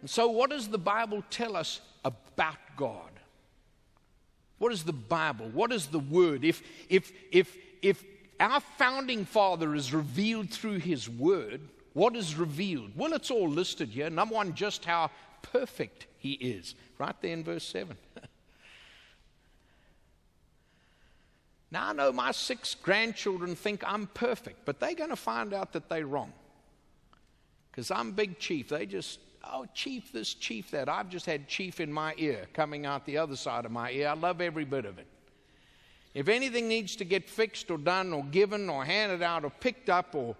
So what does the Bible tell us about God? What is the Bible? What is the Word? If our founding father is revealed through his Word, what is revealed? Well, it's all listed here. Number one, just how perfect he is. Right there in verse 7. Now, I know my 6 grandchildren think I'm perfect, but they're going to find out that they're wrong. Because I'm Big Chief. They just, oh, Chief this, Chief that. I've just had Chief in my ear, coming out the other side of my ear. I love every bit of it. If anything needs to get fixed or done or given or handed out or picked up or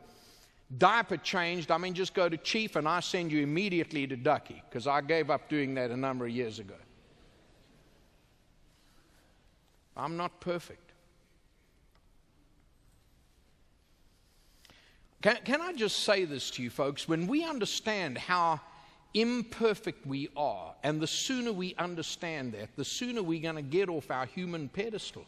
diaper changed, I mean, just go to Chief and I send you immediately to Ducky, because I gave up doing that a number of years ago. I'm not perfect. Can I just say this to you folks? When we understand how imperfect we are, and the sooner we understand that, the sooner we're going to get off our human pedestal.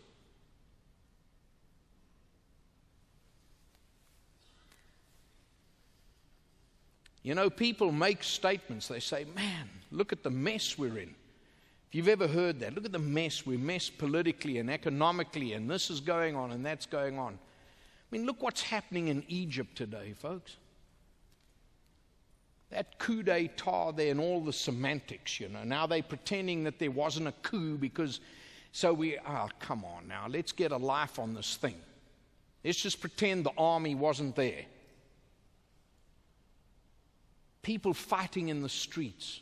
You know, people make statements. They say, man, look at the mess we're in. If you've ever heard that, look at the mess. We're messed politically and economically, and this is going on and that's going on. I mean, look what's happening in Egypt today, folks. That coup d'etat there and all the semantics, you know. Now they're pretending that there wasn't a coup because, come on now, let's get a life on this thing. Let's just pretend the army wasn't there. People fighting in the streets.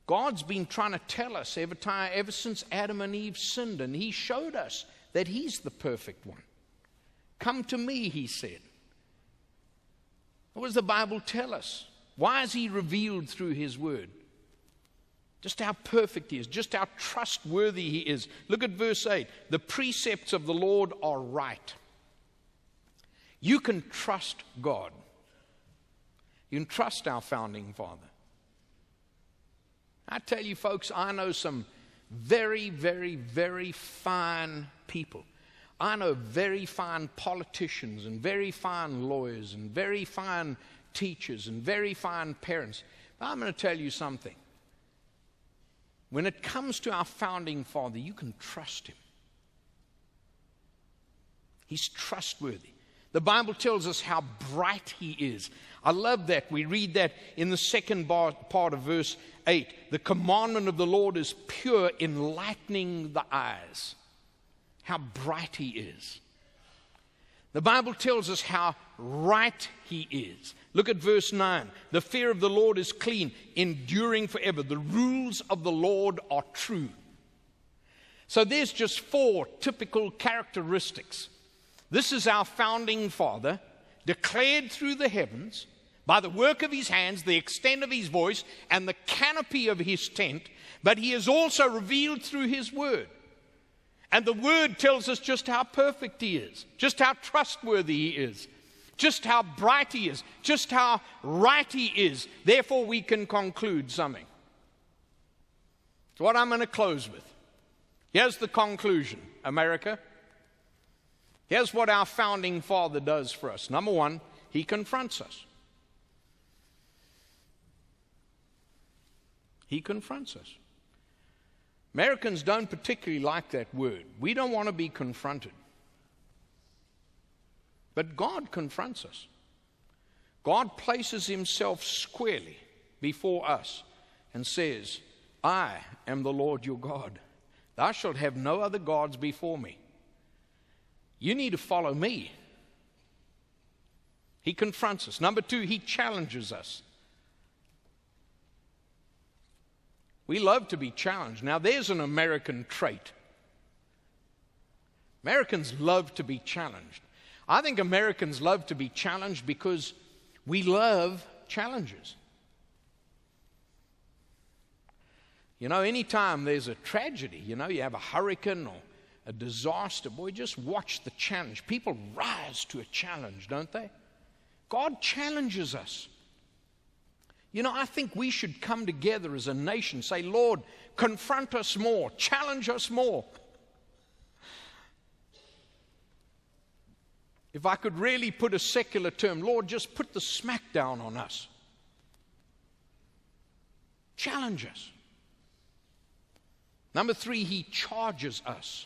God's been trying to tell us ever since Adam and Eve sinned, and He showed us that He's the perfect one. Come to me, He said. What does the Bible tell us? Why is He revealed through His Word? Just how perfect He is, just how trustworthy He is. Look at verse 8. The precepts of the Lord are right. You can trust God. You can trust our founding father. I tell you folks, I know some very, very, very fine people. I know very fine politicians and very fine lawyers and very fine teachers and very fine parents. But I'm going to tell you something. When it comes to our founding father, you can trust him. He's trustworthy. The Bible tells us how bright he is. I love that. We read that in the second part of verse 8. The commandment of the Lord is pure, enlightening the eyes. How bright he is. The Bible tells us how right he is. Look at verse 9. The fear of the Lord is clean, enduring forever. The rules of the Lord are true. So there's just 4 typical characteristics. This is our founding father, declared through the heavens, by the work of his hands, the extent of his voice, and the canopy of his tent, but he is also revealed through his word. And the word tells us just how perfect he is, just how trustworthy he is, just how bright he is, just how right he is. Therefore, we can conclude something. It's what I'm going to close with. Here's the conclusion, America. Here's what our founding father does for us. Number 1, he confronts us. He confronts us. Americans don't particularly like that word. We don't want to be confronted. But God confronts us. God places himself squarely before us and says, I am the Lord your God. Thou shalt have no other gods before me. You need to follow me. He confronts us. Number 2, he challenges us. We love to be challenged. Now, there's an American trait. Americans love to be challenged. I think Americans love to be challenged because we love challenges. You know, anytime there's a tragedy, you have a hurricane or a disaster, boy, just watch the challenge. People rise to a challenge, don't they? God challenges us. I think we should come together as a nation, say, Lord, confront us more, challenge us more. If I could really put a secular term, Lord, just put the smack down on us. Challenge us. Number 3, he charges us.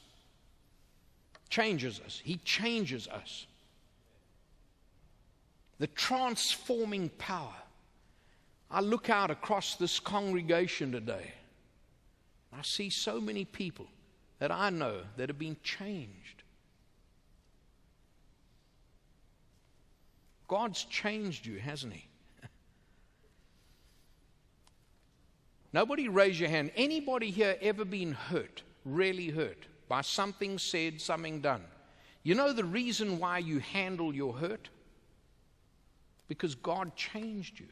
Changes us. He changes us. The transforming power. I look out across this congregation today. I see so many people that I know that have been changed. God's changed you, hasn't he? Nobody raise your hand. Anybody here ever been hurt, really hurt, by something said, something done? You know the reason why you handle your hurt? Because God changed you.